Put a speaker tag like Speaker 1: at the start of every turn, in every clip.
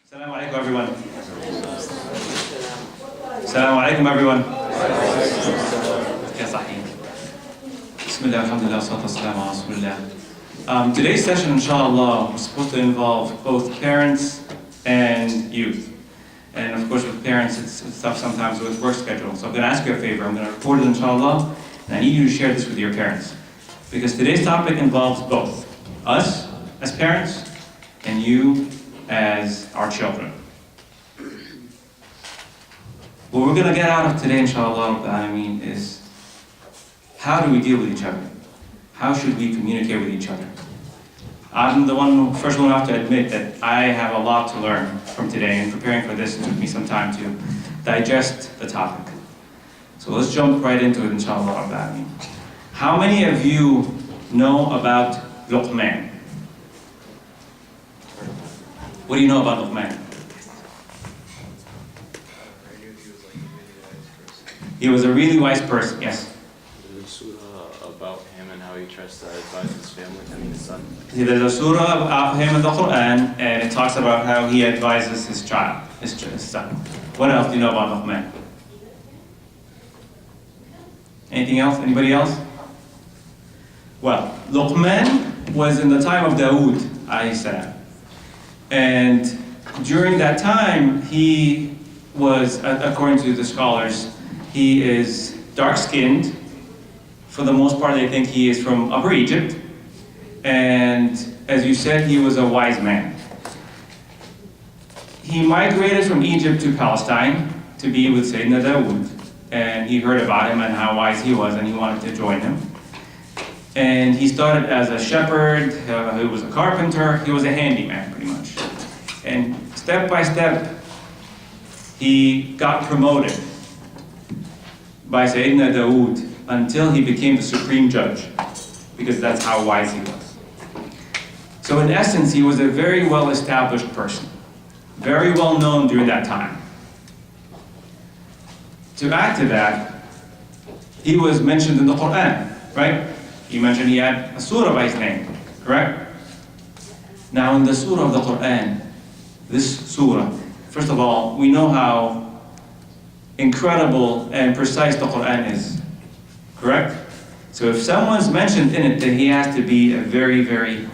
Speaker 1: Assalamu alaikum everyone. Assalamu alaikum everyone. Ya sahih. Bismillah, alhamdulillah, salatu wassalamu ala rasulillah. Today's session, inshallah, was supposed to involve both parents and youth. And of course with parents, it's tough sometimes with work schedule. So I'm going to ask you a favor. I'm going to record it, inshallah, and I need you to share this with your parents. Because today's topic involves both us as parents and you as our children. What we're going to get out of today, inshallah, is how do we deal with each other? How should we communicate with each other? I'm the first one to admit that I have a lot to learn from today, and preparing for this, it took me some time to digest the topic. So let's jump right into it, inshallah. How many of you know about Luqman? What do you know about Luqman? He was a really wise person, yes.
Speaker 2: There's a surah about him and how he tries to advise his family, his son.
Speaker 1: See, there's a surah about him in the Quran, and it talks about how he advises his child, his son. What else do you know about Luqman? Anything else? Anybody else? Well, Luqman was in the time of Dawood, alayhi salam. And during that time, he was, according to the scholars, he is dark-skinned. For the most part, they think he is from Upper Egypt. And as you said, he was a wise man. He migrated from Egypt to Palestine to be with Sayyidina Dawood. And he heard about him and how wise he was, and he wanted to join him. And he started as a shepherd, he was a carpenter, he was a handyman pretty much. And step by step, he got promoted by Sayyidina Dawood until he became the supreme judge, because that's how wise he was. So in essence, he was a very well-established person, very well known during that time. To add to that, he was mentioned in the Quran, right? You mentioned he had a surah by his name, correct? Now in the surah of the Quran, this surah, first of all, we know how incredible and precise the Quran is, correct? So if someone's mentioned in it, then he has to be a very, very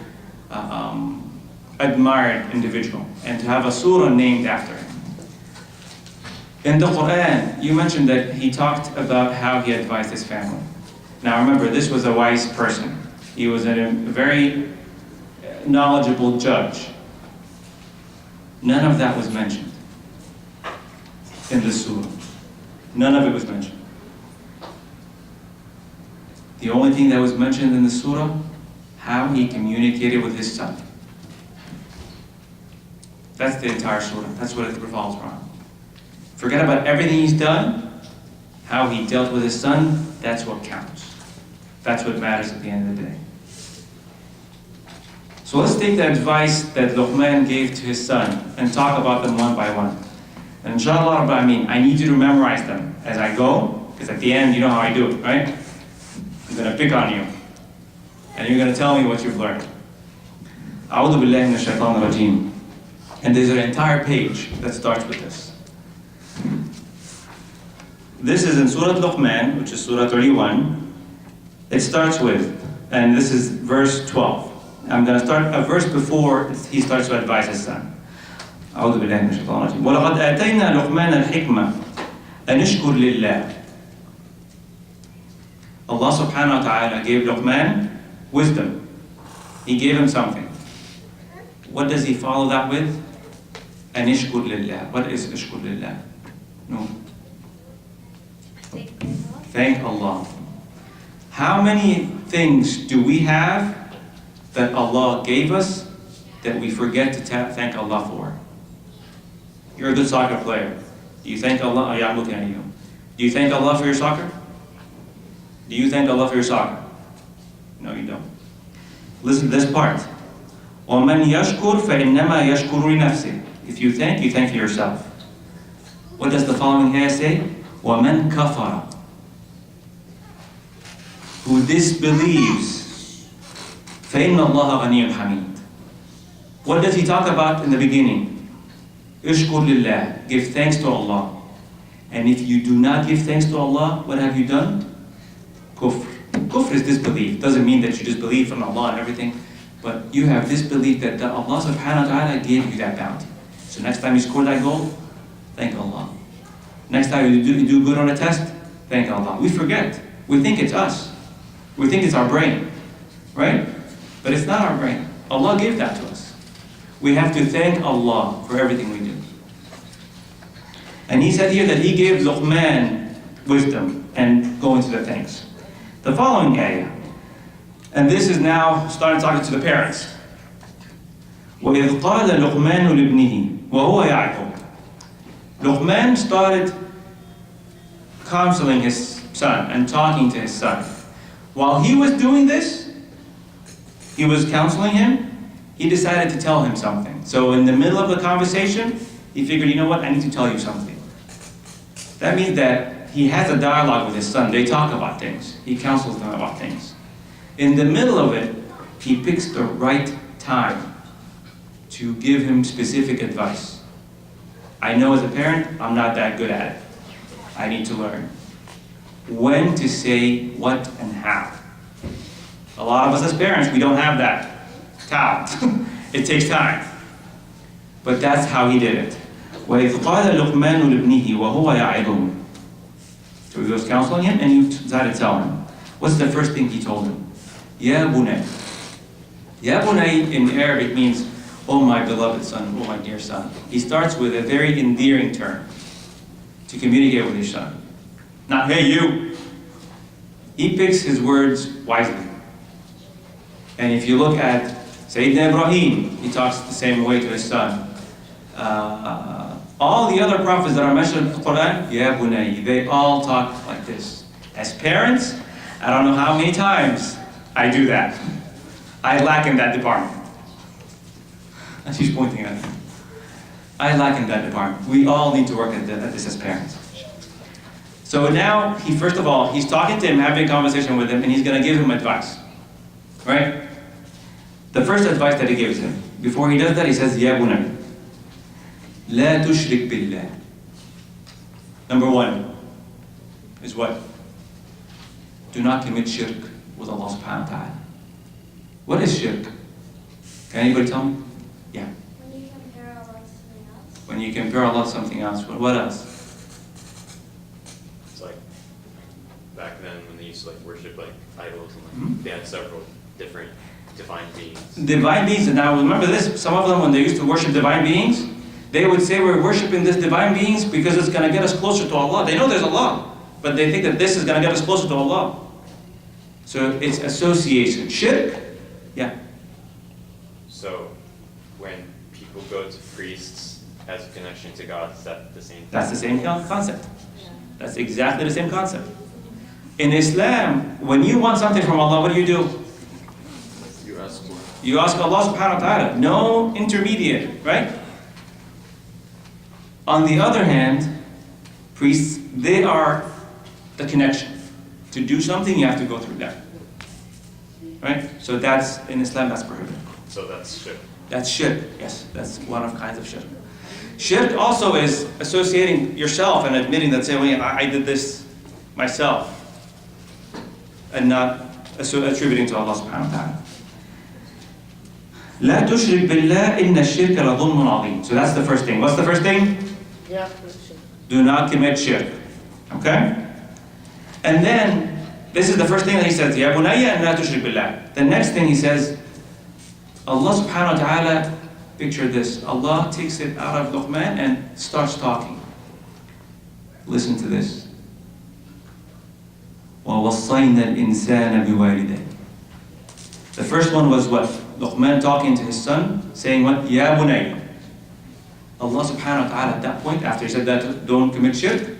Speaker 1: admired individual, and to have a surah named after him. In the Quran, you mentioned that he talked about how he advised his family. Now remember, this was a wise person. He was a very knowledgeable judge. None of that was mentioned in the surah. None of it was mentioned. The only thing that was mentioned in the surah, how he communicated with his son. That's the entire surah. That's what it revolves around. Forget about everything he's done. How he dealt with his son, that's what counts. That's what matters at the end of the day. So let's take the advice that Luqman gave to his son and talk about them one by one. And inshallah, I need you to memorize them as I go, because at the end, you know how I do it, right? I'm going to pick on you. And you're going to tell me what you've learned. A'udhu billahi minash shaitanir rajim. And there's an entire page that starts with this. This is in Surat Luqman, which is Surah 31. It starts with, and this is verse 12. I'm going to start a verse before he starts to advise his son. أعوذ بالله من الشيطان الرجيم. وَلَقَدْ آتَيْنَا لُقْمَانَ الْحِكْمَةَ أَنِ اشْكُرْ لِلَّهِ. Allah subhanahu wa ta'ala gave Luqman wisdom. He gave him something. What does he follow that with? أَنِ اشْكُرْ لِلَّهِ. What is اشْكُرْ لِلَّهِ? No. Thank Allah. How many things do we have that Allah gave us that we forget to thank Allah for? You're a good soccer player. Do you thank Allah? Oh, yeah, I'm looking at you. Do you thank Allah for your soccer? Do you thank Allah for your soccer? No, you don't. Listen to this part. وَمَنْ يَشْكُرْ فَإِنَّمَا يَشْكُرُ لِنَفْسِهِ. If you thank for yourself. What does the following ayah say? وَمَنْ كَفَرَ. Who disbelieves, فَإِنَّ اللَّهَ غَنِيٌّ حَمِيدٌ. What does he talk about in the beginning? Ishkur lillah, give thanks to Allah. And if you do not give thanks to Allah, what have you done? Kufr. Kufr is disbelief. Doesn't mean that you disbelieve from Allah and everything, but you have disbelief that Allah subhanahu wa ta'ala gave you that bounty. So next time you score that goal, thank Allah. Next time you do good on a test, thank Allah. We forget. We think it's us. We think it's our brain, right? But it's not our brain. Allah gave that to us. We have to thank Allah for everything we do. And he said here that he gave Luqman wisdom, and go into the thanks. The following ayah, and this is now starting talking to the parents. وَإِذْ قَالَ لُقْمَانُ لِابْنِهِ وَهُوَ يَعْقُبُ. Luqman started counseling his son and talking to his son. While he was doing this, he was counseling him, he decided to tell him something. So in the middle of the conversation, he figured, you know what, I need to tell you something. That means that he has a dialogue with his son. They talk about things. He counsels them about things. In the middle of it, he picks the right time to give him specific advice. I know as a parent, I'm not that good at it. I need to learn when to say what and how. A lot of us as parents, we don't have that talent. It takes time. But that's how he did it. وَإِذْ قَالَ لُقْمَانُ لِابْنِهِ وَهُوَ يَعِظُهُ. So he was counseling him and he decided to tell him. What's the first thing he told him? Ya bunay. Ya bunay in Arabic means, oh my beloved son, oh my dear son. He starts with a very endearing term to communicate with his son. Not, hey you. He picks his words wisely. And if you look at Sayyidina Ibrahim, he talks the same way to his son. All the other prophets that are mentioned in the Quran, Ya bunay, they all talk like this. As parents, I don't know how many times I do that. I lack in that department. And she's pointing at me. I lack in that department. We all need to work at this as parents. So now, first of all, he's talking to him, having a conversation with him, and he's going to give him advice. Right? The first advice that he gives him, before he does that, he says, Ya bunay, la tushrik billah. Number one is what? Do not commit shirk with Allah subhanahu wa ta'ala. What is shirk? Can anybody tell me? Yeah.
Speaker 3: When you compare Allah to something else.
Speaker 1: When you compare Allah to something else. What else?
Speaker 2: It's like back then when they used to like worship like idols and like they had several different divine beings.
Speaker 1: Divine beings, and now remember this, some of them when they used to worship divine beings, they would say we're worshiping this divine beings because it's going to get us closer to Allah. They know there's Allah, but they think that this is going to get us closer to Allah. So it's association. Shirk? Yeah.
Speaker 2: So when people go to priests as a connection to God, is that the same thing?
Speaker 1: That's the same concept. That's exactly the same concept. In Islam, when you want something from Allah, what do?
Speaker 2: You ask for.
Speaker 1: You ask Allah subhanahu wa ta'ala. No intermediate, right? On the other hand, priests, they are the connection. To do something, you have to go through that. Right? So that's, in Islam, that's prohibited.
Speaker 2: So that's shirk.
Speaker 1: That's shirk, yes. That's one of kinds of shirk. Shirk also is associating yourself and admitting that, say, well, I did this myself, and not attributing to Allah subhanahu wa ta'ala. لا تشرك بالله إن الشرك لظلم عظيم. So that's the first thing. What's the first thing?
Speaker 3: Yeah.
Speaker 1: Do not commit shirk. Okay? And then, this is the first thing that he says, Ya bunayya la tushrik billah. The next thing he says, Allah subhanahu wa ta'ala, picture this, Allah takes it out of Luqman and starts talking. Listen to this. وَوَصَّيْنَا الْإِنسَانَ بِوَالِدَيْهِ. The first one was what? Luqman talking to his son, saying what? Ya bunayya. Allah subhanahu wa ta'ala at that point, after he said that, don't commit shirk,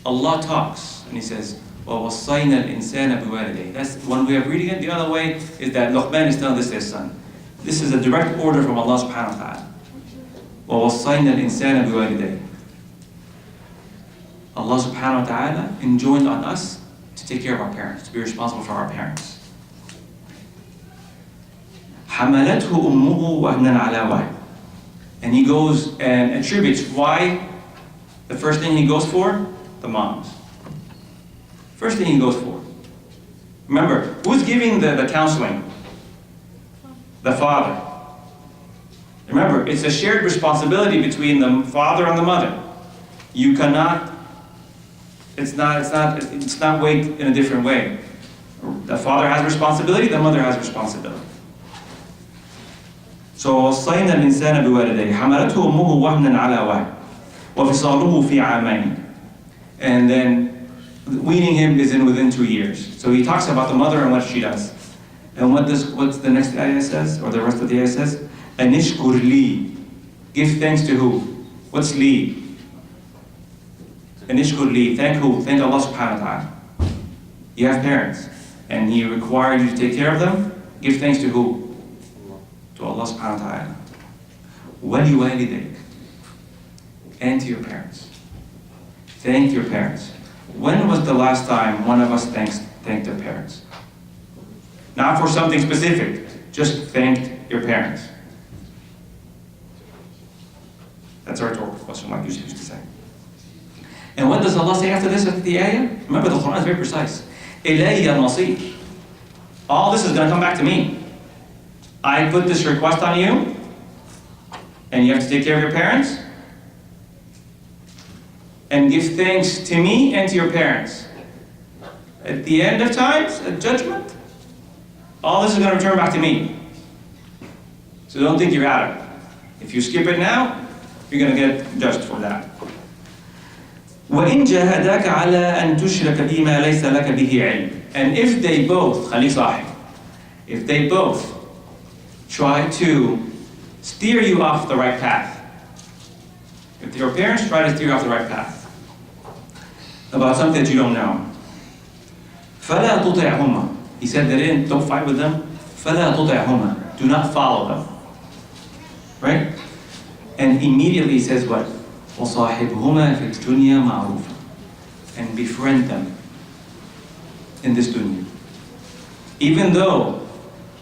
Speaker 1: Allah talks and he says, وَوَصَّيْنَا الْإِنسَانَ بِوَالِدَيْهِ. That's one way of reading it. The other way is that Luqman is telling this to his son. This is a direct order from Allah subhanahu wa ta'ala. وَوَصَّيْنَا الْإِنسَانَ بِوَالِدَيْهِ. Allah subhanahu wa ta'ala enjoined on us to take care of our parents, to be responsible for our parents. حَمَلَتْهُ أُمُّهُ وَهْنًا عَلَى وَهْنٍ. And he goes and attributes why the first thing he goes for? The moms. First thing he goes for. Remember, who's giving the counseling? The father. Remember, it's a shared responsibility between the father and the mother. You cannot, it's not weighed in a different way. The father has responsibility, the mother has responsibility. So وصينا الإنسان بوالديه حملته أمه وهنا على وهن وفصاله في عامين. And then weaning him is within 2 years. So he talks about the mother and what she does. And what's the next ayah says, or the rest of the ayah says? Anishkur li. Give thanks to who? What's li? Anishkur li. Thank who? Thank Allah subhanahu wa ta'ala. You have parents, and He required you to take care of them. Give thanks to who? To Allah subhanahu wa ta'ala. وَلِوَالِدَيْكَ. And to your parents. Thank your parents. When was the last time one of us thanked their parents? Not for something specific, just thanked your parents. That's our rhetorical question, like Yusuf used to say. And what does Allah say after this, after the ayah? Remember, the Quran is very precise. إِلَيَّ الْمَصِيرُ. All this is going to come back to me. I put this request on you, and you have to take care of your parents, and give thanks to me and to your parents. At the end of times, at judgment, all this is going to return back to me. So don't think you're out of it. If you skip it now, you're going to get judged for that. وَإِنْ جَاهَدَاكَ عَلَىٰ أَن تُشْرِكَ بِمَا لَيْسَ لَكَ بِهِ عِلْمٍ. And if they both, خلي صاحب, if they both try to steer you off the right path, if your parents try to steer you off the right path about something that you don't know, فَلَا تُطِعْهُمَا. He said that don't fight with them. فَلَا تُطِعْهُمَا. Do not follow them. Right? And immediately he says what? وَصَاحِبْهُمَا فِي الدُّنْيَا مَعْرُوفًا. And befriend them in this dunya. Even though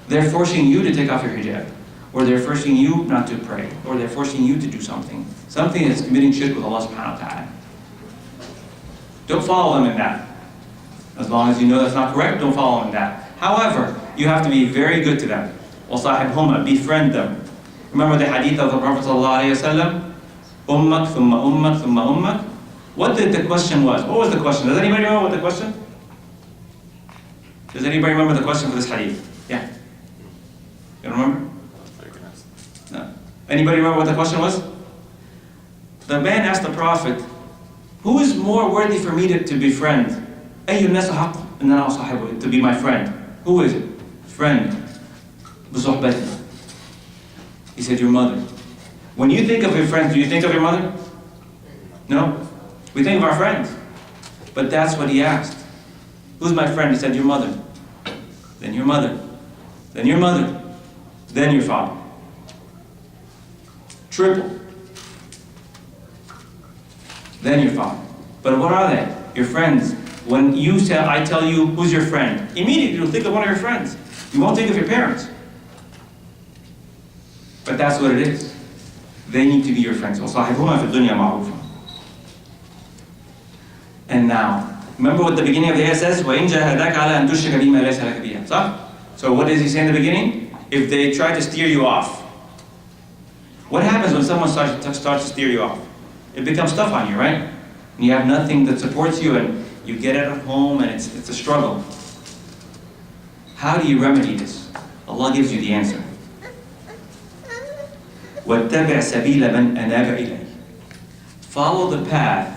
Speaker 1: they're forcing you to take off your hijab, or they're forcing you not to pray, or they're forcing you to do something that's committing shirk with Allah subhanahu wa ta'ala. Don't follow them in that. As long as you know that's not correct, don't follow them in that. However, you have to be very good to them. وَصَاحِبْهُمَا. Befriend them. Remember the hadith of the Prophet ﷺ? Ummak, thumma ummak, thumma ummak. What did the question was? What was the question? Does anybody remember what the question? Does anybody remember the question for this hadith? Yeah. You remember? No. Anybody remember what the question was? The man asked the Prophet, who is more worthy for me to befriend? أَيُّ النَّاسِ حَقٌّ أَنَّ أَنَا أُصَاحِبُهُ. To be my friend. Who is it? Friend. بِصُحْبَتِهِ. He said, your mother. When you think of your friends, do you think of your mother? No? We think of our friends. But that's what he asked. Who's my friend? He said, your mother. Then your mother. Then your mother. Then your father. Triple. Then your father. But what are they? Your friends. When I tell you, who's your friend? Immediately you'll think of one of your friends. You won't think of your parents. But that's what it is. They need to be your friends. وَصَاحِبْهُمَا فِي الدُّنْيَا مَعْرُوفًا. And now, remember what the beginning of the ayah says? وَإِنْ جَاهَدَاكَ عَلَىٰ أَن تُشْرِكَ بِمَا لَيْسَ لَكَ بِهِ. So what does he say in the beginning? If they try to steer you off. What happens when someone starts to steer you off? It becomes tough on you, right? And you have nothing that supports you, and you get out of home, and it's a struggle. How do you remedy this? Allah gives you the answer. وَاتَّبِعْ سَبِيلَ مَنْ أَنَابَ إِلَيْهِ. Follow the path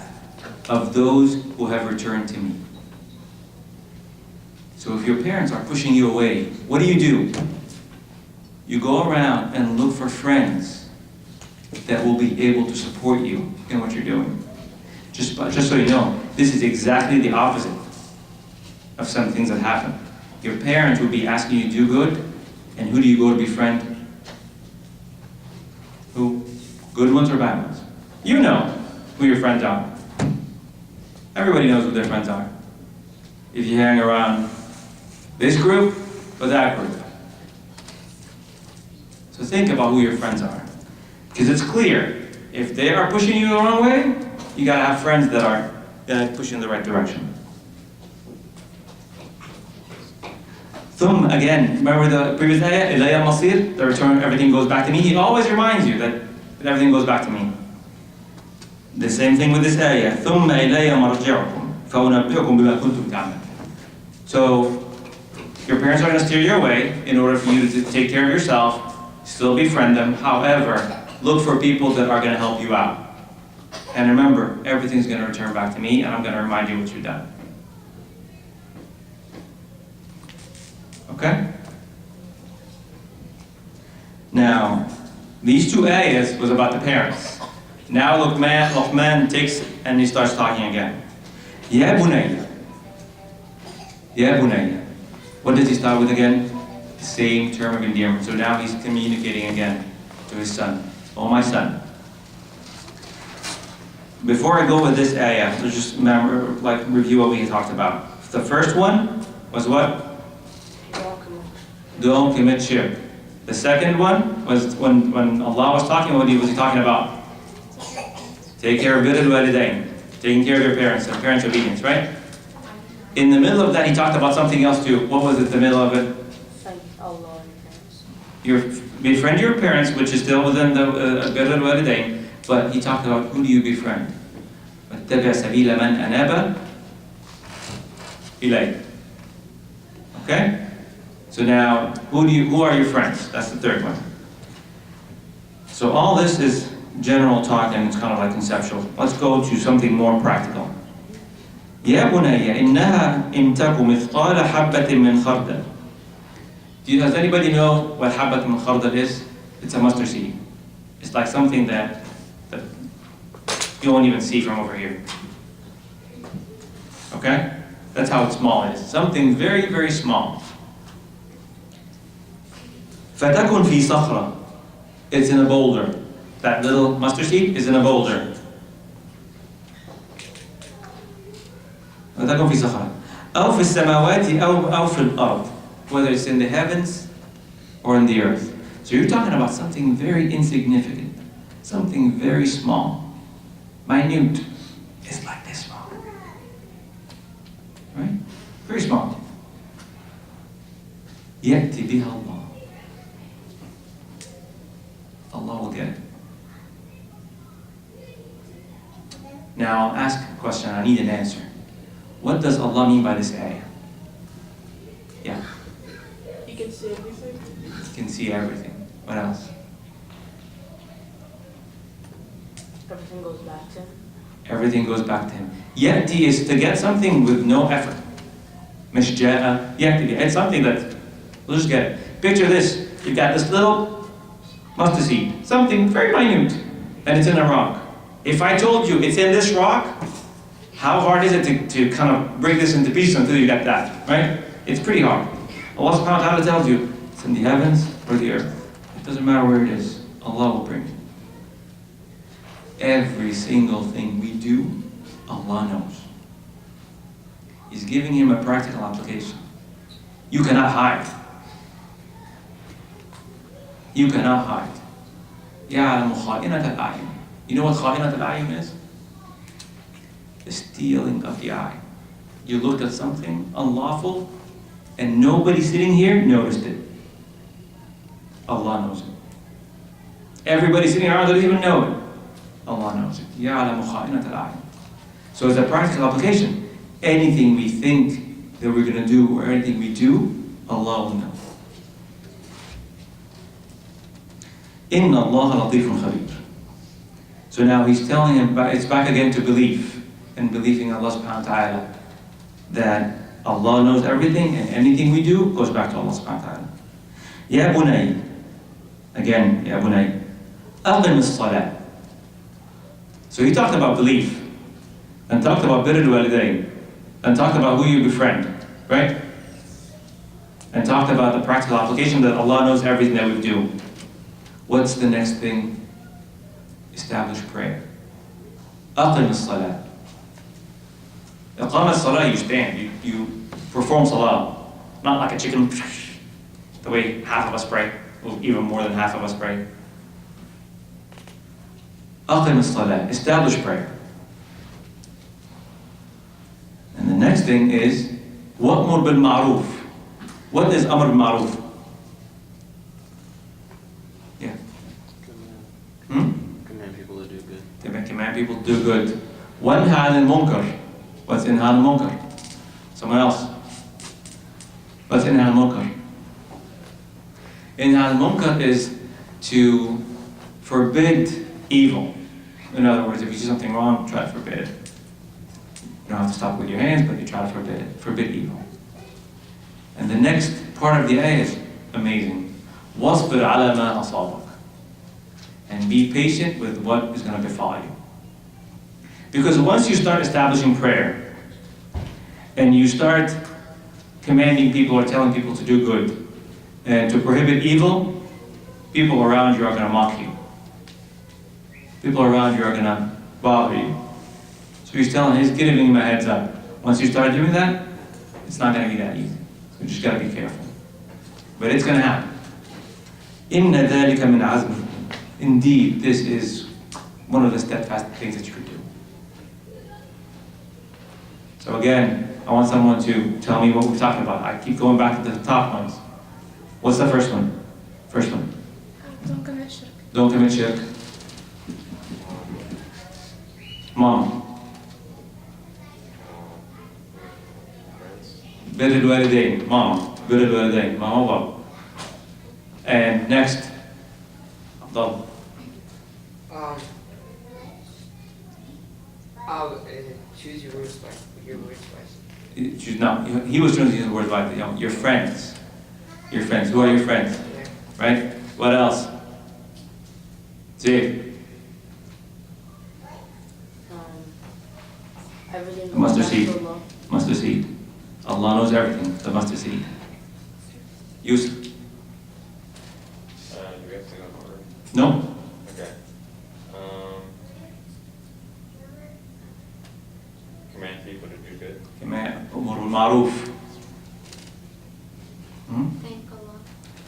Speaker 1: of those who have returned to me. So if your parents are pushing you away, what do? You go around and look for friends that will be able to support you in what you're doing. Just so you know, this is exactly the opposite of some things that happen. Your parents would be asking you to do good, and who do you go to befriend? Who? Good ones or bad ones? You know who your friends are. Everybody knows who their friends are. If you hang around this group or that group. So think about who your friends are. Because it's clear, if they are pushing you the wrong way, you gotta have friends that are gonna push you in the right direction. Again, remember the previous ayah, إِلَيَّ الْمَصِيرُ, the return, everything goes back to me. He always reminds you that everything goes back to me. The same thing with this ayah, ثُمَّ إِلَيَّ مَرْجِعُكُمْ فَأُنَبِّئُكُم بِمَا كُنتُمْ تَعْمَلُونَ. So, your parents are going to steer your way in order for you to take care of yourself, still befriend them. However, look for people that are going to help you out. And remember, everything's going to return back to me, and I'm going to remind you what you've done. Okay? Now, these two ayahs was about the parents. Now Luqman takes and he starts talking again. Ya bunayya. Ya bunayya. What does he start with again? The same term of endearment. So now he's communicating again to his son. Oh, my son. Before I go with this ayah, let's just remember, review what we talked about. The first one was what? Don't commit shirk. The second one was when Allah was talking, what was he talking about? Take care of birrul walidain, taking care of your parents and parents' obedience, right? In the middle of that, he talked about something else too. What was it, the middle of it?
Speaker 4: Thank Allah and parents.
Speaker 1: Befriend your parents, which is still within the birrul walidain, but he talked about who do you befriend? وَاتَّبِعْ سَبِيلَ مَنْ أَنَابَ إِلَيْهِ. Okay? So now, who are your friends? That's the third one. So all this is general talk and it's kind of like conceptual. Let's go to something more practical. يَا بُنَيَّ إِنَّهَا إِن تَكُ مِثْقَالَ حَبَّةٍ مِّنْ خَرْدَلٍ. Does anybody know what حَبَّةٍ مِّن خَرْدَلٍ is? It's a mustard seed. It's like something that you won't even see from over here. Okay? That's how small it is. Something very, very small. فَتَكُنْ فِي صَخْرَةٍ. It's in a boulder. That little mustard seed is in a boulder. فَتَكُنْ فِي صَخْرَةٍ أَوْ فِي السَّمَاوَاتِ أَوْ فِي الْأَرْضِ. Whether it's in the heavens or in the earth. So you're talking about something very insignificant. Something very small. Minute. It's like this small. Right? Very small. يَأْتِ بِهَا اللَّهُ. Allah will get it. Now I'll ask a question, I need an answer. What does Allah mean by this ayah? Yeah.
Speaker 4: He can see everything.
Speaker 1: He can see everything. What else?
Speaker 4: Everything goes back to him.
Speaker 1: Everything goes back to him. Yati is to get something with no effort. Mish ja'a yati. It's something that, we'll just get it. Picture this. You've got this little mustard seed. Something very minute. And it's in a rock. If I told you it's in this rock, how hard is it to kind of break this into pieces until you get that, right? It's pretty hard. Allah subhanahu wa ta'ala tells you, it's in the heavens or the earth. It doesn't matter where it is. Allah will bring it. Every single thing we do, Allah knows. He's giving him a practical application. You cannot hide. You cannot hide. يَعْلَمُ خَائِنَةَ الْأَعْيُنِ. You know what خَائِنَةَ الْأَعْيُنِ is? The stealing of the eye. You looked at something unlawful and nobody sitting here noticed it. Allah knows it. Everybody sitting around doesn't even know it. Allah knows it. يَعْلَمُ خَائِنَةَ الْأَعْيُنِ. So as a practical application, anything we think that we're going to do or anything we do, Allah will know. إِنَّ اللَّهَ لَطِيفٌ خَبِيرٌ. So now he's telling him, it's back again to belief, and believing Allah subhanahu wa ta'ala, that Allah knows everything and anything we do goes back to Allah subhanahu wa ta'ala. Ya bunay, again, Ya bunay, aqim as-salat. So he talked about belief, and talked about birrul walidain, and talked about who you befriend, right? And talked about the practical application that Allah knows everything that we do. What's the next thing? Establish prayer. Aqim as-salat. Aqam as-salah, you stand, you perform salah. Not like a chicken, the way half of us pray, or even more than half of us pray. أقم الصلاة. Establish prayer. And the next thing is وأمر بالمعروف. What is أمر بالمعروف? Yeah.
Speaker 5: Command people to do good.
Speaker 1: Command people to do good. وانهى عن المنكر. What's انهى عن المنكر? Someone else. What's انهى عن المنكر? انهى عن المنكر is to forbid evil. In other words, if you see something wrong, try to forbid it. You don't have to stop with your hands, but you try to forbid it. Forbid evil. And the next part of the ayah is amazing. وَاصْبِرْ عَلَى مَا أَصَابَكَ. And be patient with what is going to befall you. Because once you start establishing prayer, and you start commanding people or telling people to do good, and to prohibit evil, people around you are going to mock you. People around you are going to bother you. So he's giving him a heads up. Once you start doing that, it's not going to be that easy. So you just got to be careful. But it's going to happen. إِنَّ ذَلِكَ مِنْ عَزْمِ. Indeed, this is one of the steadfast things that you could do. So again, I want someone to tell me what we're talking about. I keep going back to the top ones. What's the first one? First one.
Speaker 3: Don't commit shirk.
Speaker 1: Don't commit shirk. Mom. بر الوالدين. Mama. بر الوالدين. Mama, Baba. And next. Abdul.
Speaker 6: I'll choose your words wisely.
Speaker 1: No, he was trying to use the word like, your friends. Your friends. Who are your friends?
Speaker 6: Yeah.
Speaker 1: Right? What else? Zayd.
Speaker 4: Everything
Speaker 1: The mustard
Speaker 4: goes back
Speaker 1: seed.
Speaker 4: to Allah.
Speaker 1: Mustard seed. Allah knows everything. The mustard seed. Yusuf.
Speaker 2: Do we have to go in order?
Speaker 1: No?
Speaker 2: Okay. Command people to do good.
Speaker 1: Command. Umar al-Ma'ruf.
Speaker 3: Thank Allah.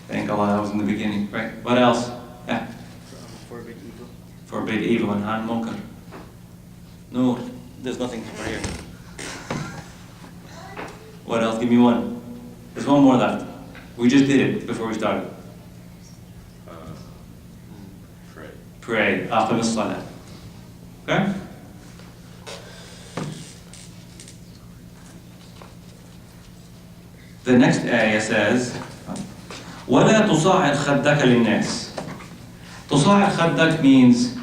Speaker 1: Thank Allah, that was in the beginning, right? What else? Yeah.
Speaker 5: Forbid evil.
Speaker 1: Forbid evil and han munkar. No, there's nothing for here. What else? Give me one. There's one more left. We just did it before we started.
Speaker 2: Pray.
Speaker 1: Pray. Aqim as-salah. Okay? The next ayah says, وَلَا تُصَعِّرْ خَدَّكَ لِلنَّاسِ. تُصَعِّرْ خَدَّك means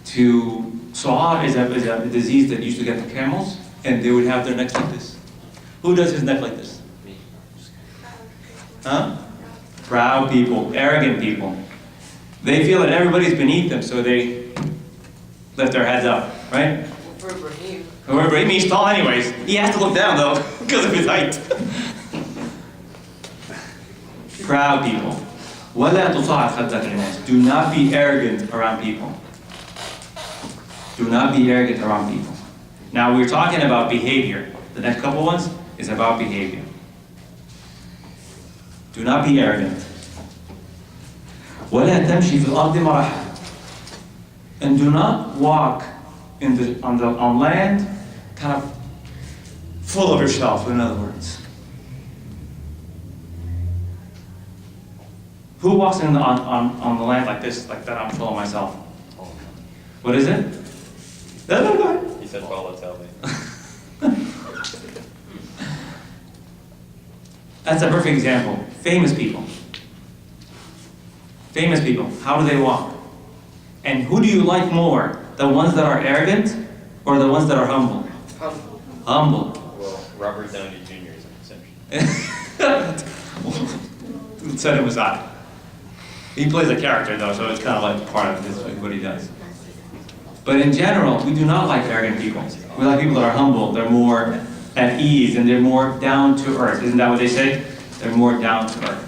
Speaker 1: to... Su'ar is a disease that used to get the camels, and they would have their necks like this. Who does his neck like this?
Speaker 5: Me.
Speaker 1: Huh? Proud people, arrogant people. They feel that everybody's beneath them, so they lift their heads up, right?
Speaker 6: For Ibrahim.
Speaker 1: However, he's tall anyways. He has to look down though, because of his height. Proud people. وَلَا تُصَعِّرْ خَدَّكَ لِلنَّاسِ. Do not be arrogant around people. Do not be arrogant around people. Now we're talking about behavior. The next couple ones is about behavior. Do not be arrogant. وَلَا تَمْشِي فِي الْأَرْضِ مَرَحًا. And do not walk on land kind of full of yourself, in other words. Who walks on the land like this, like that? I'm full of myself. What is it? No, go ahead.
Speaker 2: He said, "Follow, tell me."
Speaker 1: That's a perfect example. Famous people. Famous people. How do they walk? And who do you like more? The ones that are arrogant or the ones that are humble?
Speaker 6: Humble.
Speaker 1: Humble.
Speaker 2: Well, Robert Downey Jr. is an exception.
Speaker 1: Set him aside. He plays a character though, so it's kind of like part of his, what he does. But in general, we do not like arrogant people. We like people that are humble, they're more at ease, and they're more down to earth. Isn't that what they say? They're more down to earth.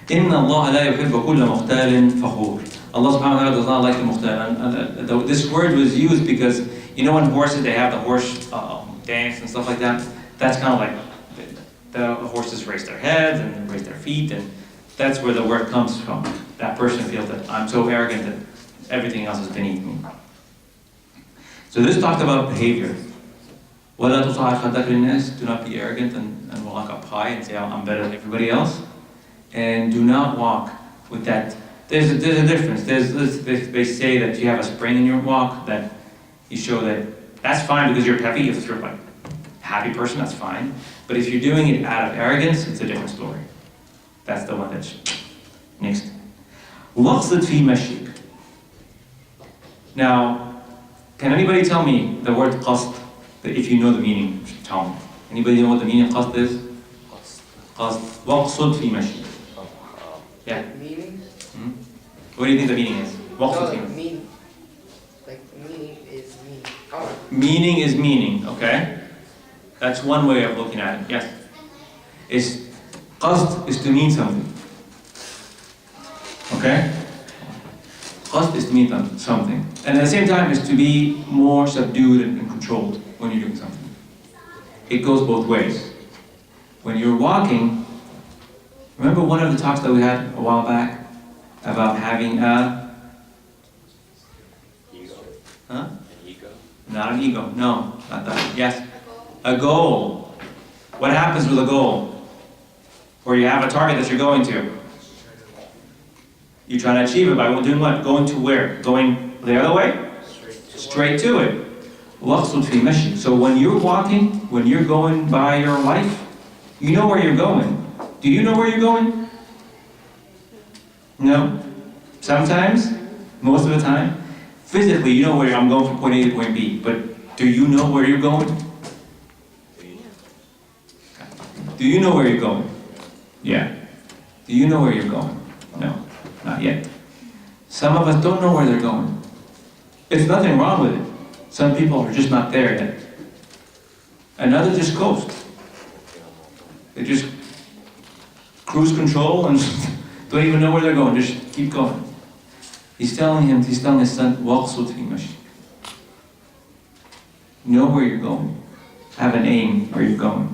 Speaker 1: إِنَّ اللَّهَ لَا يُحِبُّ كُلَّ مُخْتَالٍ فَخُورٍ. Allah subhanahu wa ta'ala does not like the mukhtal. And this word was used because, you know when horses, they have the horse dance and stuff like that? That's kind of like, the horses raise their heads and raise their feet, and That's where the word comes from. That person feels that I'm so arrogant that everything else is beneath me. So this talked about behavior. وَلَا تُصَعِّرْ خَدَّكَ لِلنَّاسِ. Do not be arrogant and walk up high and say, I'm better than everybody else. And do not walk with that. There's a difference. They say that you have a spring in your walk, that you show that's fine because you're peppy. If you're like a happy person, that's fine. But if you're doing it out of arrogance, it's a different story. That's the one that's next. وَقْصِدْ فِي مَشْيِكَ. Now, can anybody tell me the word qasd? If you know the meaning, tell me. Anybody know what the meaning of qasd is? Qasd. وَقْصِدْ فِي مَشْيِكَ. Yeah.
Speaker 6: Meaning?
Speaker 1: What do you think the meaning is?
Speaker 6: No,
Speaker 1: وَقْصِدْ فِي
Speaker 6: like
Speaker 1: مَشْيِكَ.
Speaker 6: mean. Like meaning is meaning. Oh.
Speaker 1: Meaning is meaning, okay? That's one way of looking at it, yes. Qasd is to mean something. Okay? Qasd is to mean something. And at the same time is to be more subdued and controlled when you're doing something. It goes both ways. When you're walking, remember one of the talks that we had a while back about having a...
Speaker 2: Ego.
Speaker 1: Huh?
Speaker 2: An ego.
Speaker 1: Not an ego, no, not that. Yes, a goal. What happens with a goal? Where you have a target that you're going to. You try to achieve it by doing what? Going to where? Going the other way? Straight to it. وَقْصُدْ فِي مَشْيِكَ. So when you're walking, when you're going by your life, you know where you're going. Do you know where you're going? No? Sometimes? Most of the time? Physically, you know where I'm going from point A to point B, but do you know where you're going? Do you know where you're going? Yeah. Do you know where you're going? No, not yet. Some of us don't know where they're going. There's nothing wrong with it. Some people are just not there yet. And others just coast. They just cruise control and don't even know where they're going, just keep going. He's telling his son, وَقْصُدْ فِي مَشْيِكَ. Know where you're going. Have an aim where you're going.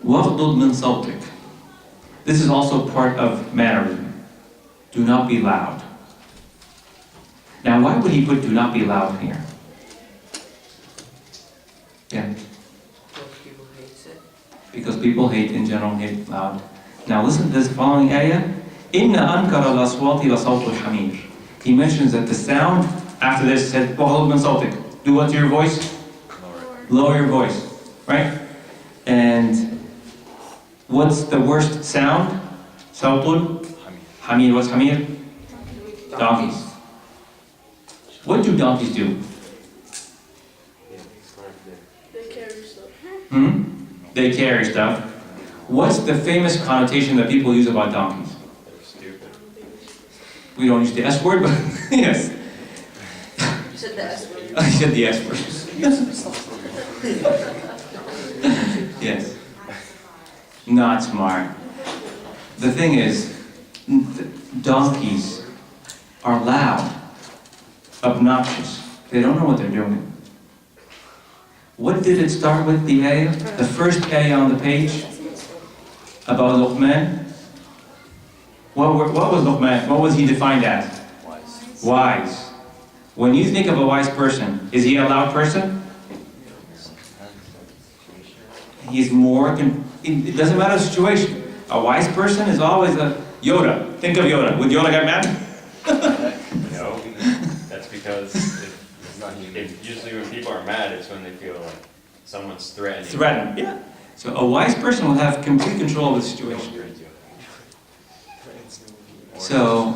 Speaker 1: وَغْضُضْ مِنْ صَوْتِكَ. This is also part of mannerism. Do not be loud. Now, why would he put do not be loud here? Yeah.
Speaker 6: Most people hate it.
Speaker 1: Because people in general, hate loud. Now listen to this following ayah. إِنَّ أَنْكَرَ الْأَصْوَاتِ لَصَوْتُ الْحَمِيرِ. He mentions that the sound, after this, said, وَغْضُضْ مِنْ صَوْتِكَ. Do what to your voice? Lower your voice. Right? And what's the worst sound? Sawtul Hamir. What's Hamir? Donkeys. What do donkeys do?
Speaker 4: They carry stuff.
Speaker 1: They carry stuff. What's the famous connotation that people use about donkeys?
Speaker 2: They're stupid.
Speaker 1: We don't use the S word, but yes.
Speaker 6: You said the S word.
Speaker 1: I said the S word. Yes. Not smart. The thing is, donkeys are loud, obnoxious. They don't know what they're doing. What did it start with, the ayah? The first ayah on the page about Luqman? What was Luqman? What was he defined as?
Speaker 2: Wise.
Speaker 1: Wise. When you think of a wise person, is he a loud person? He's more, it doesn't matter the situation. A wise person is always a Yoda. Think of Yoda. Would Yoda get mad?
Speaker 2: No, that's because if usually when people are mad, it's when they feel like someone's threatening.
Speaker 1: Threatened, yeah. So a wise person will have complete control of the situation. So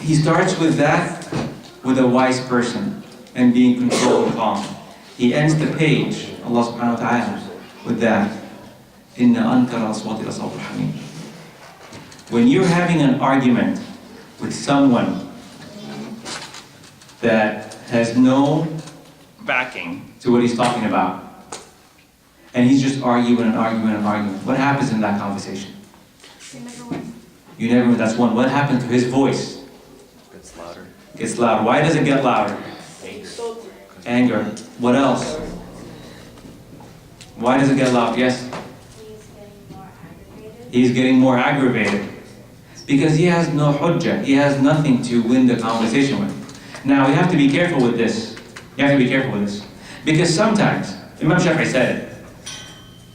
Speaker 1: he starts with that, with a wise person, and being controlled and calm. He ends the page, Allah subhanahu wa ta'ala, with that. إِنَّ أَنْكَرَ الْأَصْوَاتِ لَصَوْتُ الْحَمِيرِ. When you're having an argument with someone that has no backing to what he's talking about, and he's just arguing and arguing and arguing, what happens in that conversation? You never, that's one. What happens to his voice?
Speaker 5: Gets louder.
Speaker 1: Gets loud. Why does it get louder?
Speaker 4: Salty.
Speaker 1: Anger. What else? Why does it get loud? Yes?
Speaker 3: He's getting more aggravated.
Speaker 1: he's getting more aggravated. Because he has no hujjah, he has nothing to win the conversation with. Now, we have to be careful with this. You have to be careful with this. Because sometimes, Imam Shafi'i said it,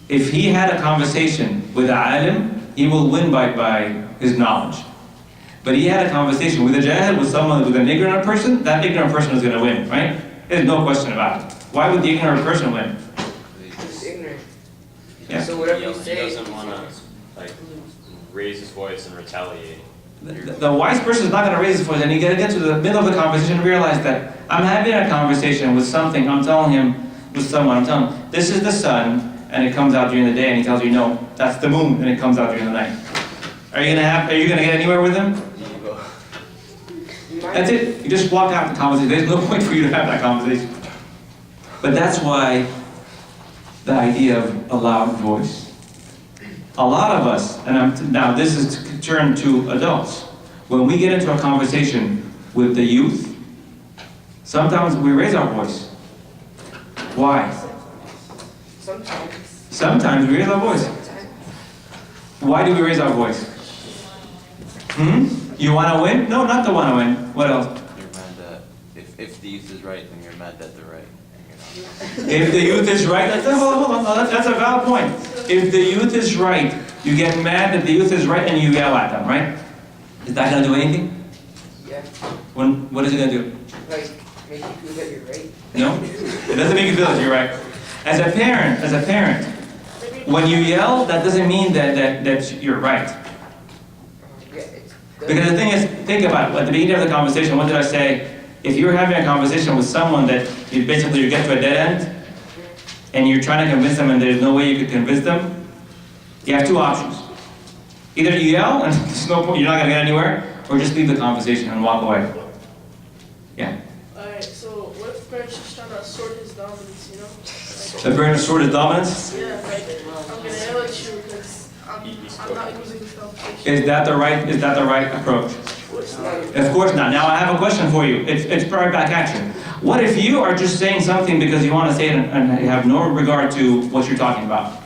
Speaker 1: if he had a conversation with an alim, he will win by his knowledge. But he had a conversation with a jahil, with someone, with an ignorant person, that ignorant person is going to win, right? There's no question about it. Why would the ignorant person win?
Speaker 6: He's ignorant.
Speaker 1: Yeah.
Speaker 6: So whatever
Speaker 2: He
Speaker 6: you say.
Speaker 2: doesn't want to like raise his voice and retaliate.
Speaker 1: The wise person is not going to raise his voice, and you got to get to the middle of the conversation and realize that I'm having a conversation with something, I'm telling him, with someone, I'm telling him, this is the sun, and it comes out during the day, and he tells you, no, that's the moon, and it comes out during the night. Are you gonna get anywhere with him? That's it. You just walk out the conversation. There's no point for you to have that conversation. But that's why the idea of a loud voice. A lot of us, and now this is turned to adults, when we get into a conversation with the youth, sometimes we raise our voice. Why?
Speaker 6: Sometimes.
Speaker 1: Sometimes we raise our voice. Why do we raise our voice? You want to win? No, not to want to win. What else?
Speaker 5: You're mad that if the youth is right, then you're mad that they're right. And you're not.
Speaker 1: If the youth is right, hold on, that's a valid point. If the youth is right, you get mad that the youth is right and you yell at them, right? Is that going to do anything?
Speaker 6: Yeah.
Speaker 1: What is it going to do?
Speaker 6: Like, make you feel that you're right.
Speaker 1: No? It doesn't make you feel that you're right. As a parent, when you yell, that doesn't mean that you're right.
Speaker 6: Yeah, it's good.
Speaker 1: Because the thing is, think about it. At the beginning of the conversation, what did I say? If you're having a conversation with someone that you get to a dead end, and you're trying to convince them and there's no way you could convince them, you have two options. Either you yell and there's no point, you're not going to get anywhere, or just leave the conversation and walk away. Yeah.
Speaker 4: Alright, so what if parents just trying to assert his dominance, you know?
Speaker 1: The parent assert his dominance?
Speaker 4: Yeah, like, I'm gonna yell at you because I'm not losing this conversation.
Speaker 1: Is that the right approach?
Speaker 6: It's not.
Speaker 1: Of course not. Now I have a question for you. It's right back at you. What if you are just saying something because you want to say it and you have no regard to what you're talking about?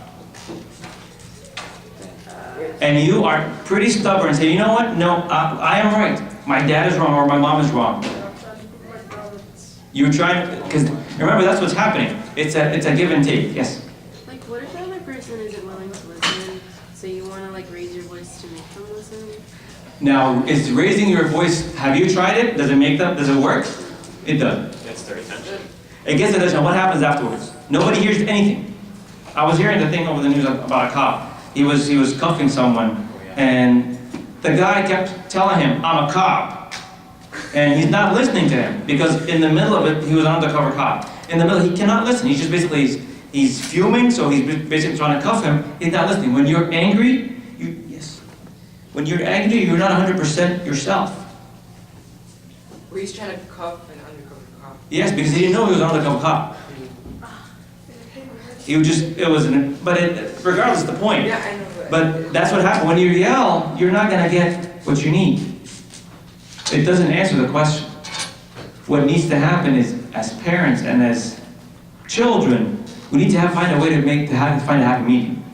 Speaker 1: And you are pretty stubborn and say, you know what? No, I am right. My dad is wrong or my mom is wrong.
Speaker 4: I'm trying to prove my dominance.
Speaker 1: You're trying, because remember, that's what's happening. It's a give and take. Yes?
Speaker 7: Like, what if the other person isn't willing to listen? So you want to, like, raise your voice to make them listen?
Speaker 1: Now, is raising your voice, have you tried it? Does it work? It does.
Speaker 2: Gets their attention.
Speaker 1: It gets attention. What happens afterwards? Nobody hears anything. I was hearing the thing over the news about a cop. He was cuffing someone, and the guy kept telling him, I'm a cop. And he's not listening to him, because in the middle of it, he was an undercover cop. In the middle, he cannot listen. He's just basically, he's fuming, so he's basically trying to cuff him. He's not listening. When you're angry, when you're angry, you're not 100% yourself.
Speaker 6: Where he's trying to cuff an undercover cop.
Speaker 1: Yes, because he didn't know he was an undercover cop. Regardless of the point.
Speaker 6: Yeah, I know.
Speaker 1: But that's what happens. When you yell, you're not going to get what you need. It doesn't answer the question. What needs to happen is, as parents and as children, we need to find a way to find a happy medium.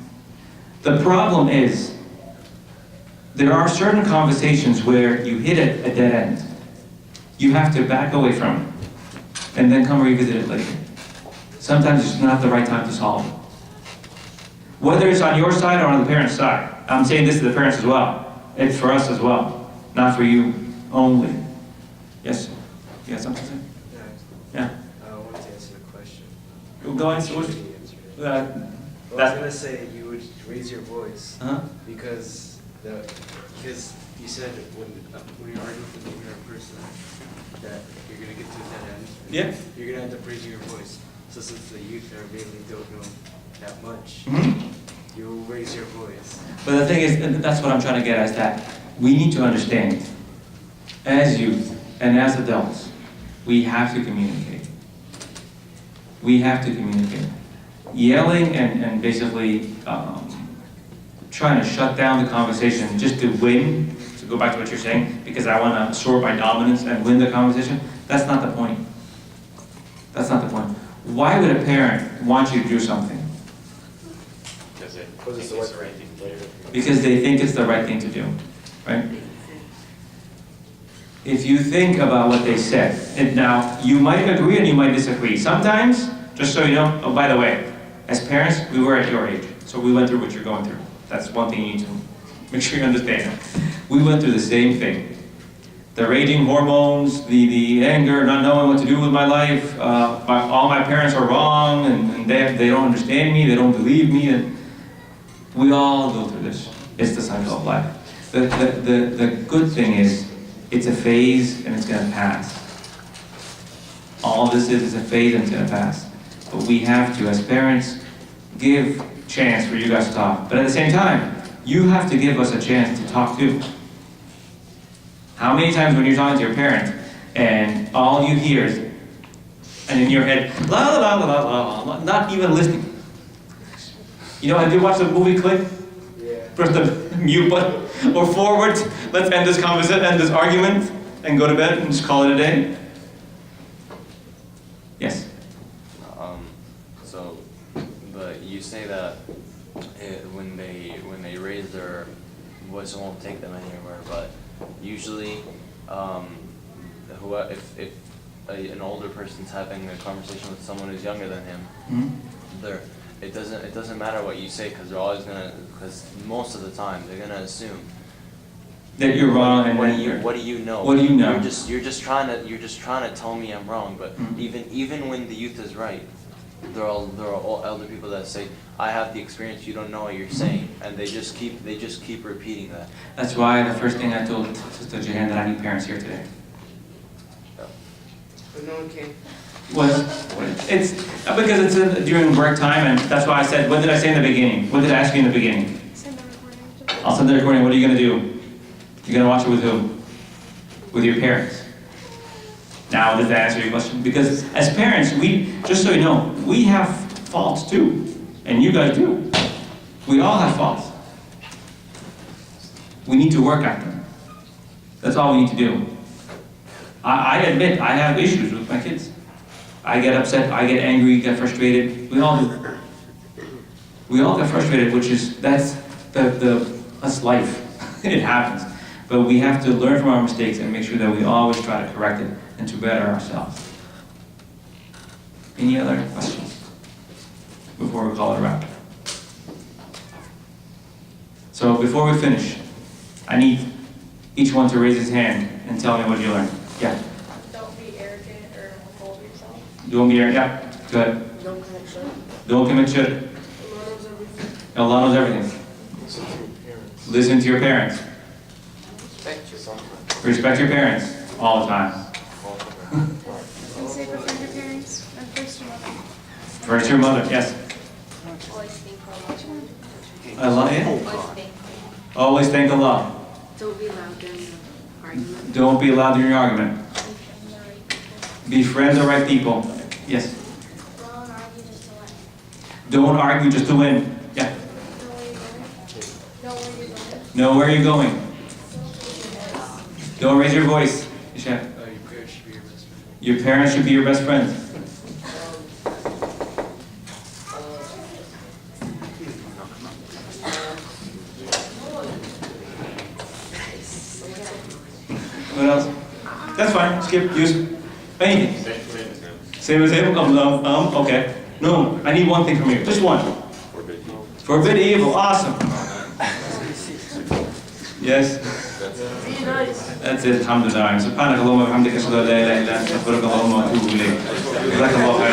Speaker 1: The problem is, there are certain conversations where you hit a dead end. You have to back away from it, and then come revisit it later. Sometimes it's not the right time to solve it. Whether it's on your side or on the parent's side. I'm saying this to the parents as well. It's for us as well, not for you only. Yes? You got something to say? Yeah.
Speaker 8: I wanted to answer the question.
Speaker 1: Go ahead. So
Speaker 8: Well, I was gonna say you would raise your voice because you said when you're arguing with an ignorant person that you're gonna get to a dead end.
Speaker 1: Yeah.
Speaker 8: You're gonna end up raising your voice. So since the youth are really don't know that much, you will raise your voice.
Speaker 1: But the thing is, and that's what I'm trying to get at, is that we need to understand, as youth and as adults, we have to communicate. We have to communicate. Yelling and basically trying to shut down the conversation just to win, to go back to what you're saying, because I want to assert my dominance and win the conversation, that's not the point. That's not the point. Why would a parent want you to do something?
Speaker 2: Because
Speaker 8: Because it's the right thing.
Speaker 1: because they think it's the right thing to do, right? If you think about what they said, and now you might agree and you might disagree. Sometimes, just so you know, oh, by the way, as parents, we were at your age, so we went through what you're going through. That's one thing you need to make sure you understand. We went through the same thing. The raging hormones, the anger, not knowing what to do with my life, all my parents are wrong, and they don't understand me, they don't believe me, and we all go through this. It's the cycle of life. The good thing is, it's a phase and it's going to pass. All this is a phase and it's going to pass. But we have to, as parents, give chance for you guys to talk. But at the same time, you have to give us a chance to talk too. How many times when you're talking to your parent and all you hear is, and in your head, la la la la la la, not even listening. You know, have you watched the movie Click?
Speaker 8: Yeah.
Speaker 1: Press the mute button or forward. Let's end this conversation, end this argument, and go to bed and just call it a day. Yes.
Speaker 5: So, but you say that when they raise their voice, it won't take them anywhere. But usually, if an older person's having a conversation with someone who's younger than him, it doesn't matter what you say, because because most of the time they're gonna assume
Speaker 1: that you're wrong, and
Speaker 5: what do you know?
Speaker 1: What do you know?
Speaker 5: You're just trying to tell me I'm wrong. But even when the youth is right, there are all elder people that say, I have the experience, you don't know what you're saying, and they just keep repeating that.
Speaker 1: That's why the first thing I told Sister Jahan that I need parents here today.
Speaker 6: But no one came.
Speaker 1: It's because it's during work time, and that's why I said, what did I say in the beginning? What did I ask you in the beginning?
Speaker 3: Send the recording.
Speaker 1: I'll send the recording. What are you going to do? You're going to watch it with who? With your parents. Now, does that answer your question? Because as parents, just so you know, we have faults too. And you guys do. We all have faults. We need to work at them. That's all we need to do. I admit, I have issues with my kids. I get upset, I get angry, get frustrated. We all do. We all get frustrated, that's life. It happens. But we have to learn from our mistakes and make sure that we always try to correct it and to better ourselves. Any other questions before we call it a wrap? So before we finish, I need each one to raise his hand and tell me what you learned. Yeah.
Speaker 4: Don't be arrogant or withhold yourself.
Speaker 1: Don't be arrogant. Yeah. Go ahead.
Speaker 6: Don't commit shirk.
Speaker 1: Don't commit shirk.
Speaker 4: Allah knows everything.
Speaker 1: Allah knows everything. Listen to your parents.
Speaker 6: Respect yourself.
Speaker 1: Respect your parents all the time.
Speaker 3: And say before your parents and first your mother.
Speaker 1: First your mother. Yes.
Speaker 3: Always think Allah.
Speaker 1: Allah. Yeah.
Speaker 3: Always think.
Speaker 1: Always thank Allah.
Speaker 7: Don't be loud during the argument.
Speaker 1: Don't be loud during your argument. Befriend the right people. Yes.
Speaker 3: Don't argue just to win.
Speaker 1: Don't argue just to win. Yeah.
Speaker 3: Know where you're going.
Speaker 1: Know where you're going. Don't raise your voice. Isha.
Speaker 8: Your parents should be your best friend.
Speaker 1: Your parents should be your best friends. What else? That's fine. Skip. Use anything. Same as him. Okay. No, I need one thing from you. Just one. Forbid evil. Awesome. Yes.
Speaker 4: Be nice.
Speaker 1: That's it. Alhamdulillah. Subhanakallahumma wa bihamdika ashhadu an la ilaha illa anta astaghfiruka wa atubu ilayk. Jazakallahu khairan.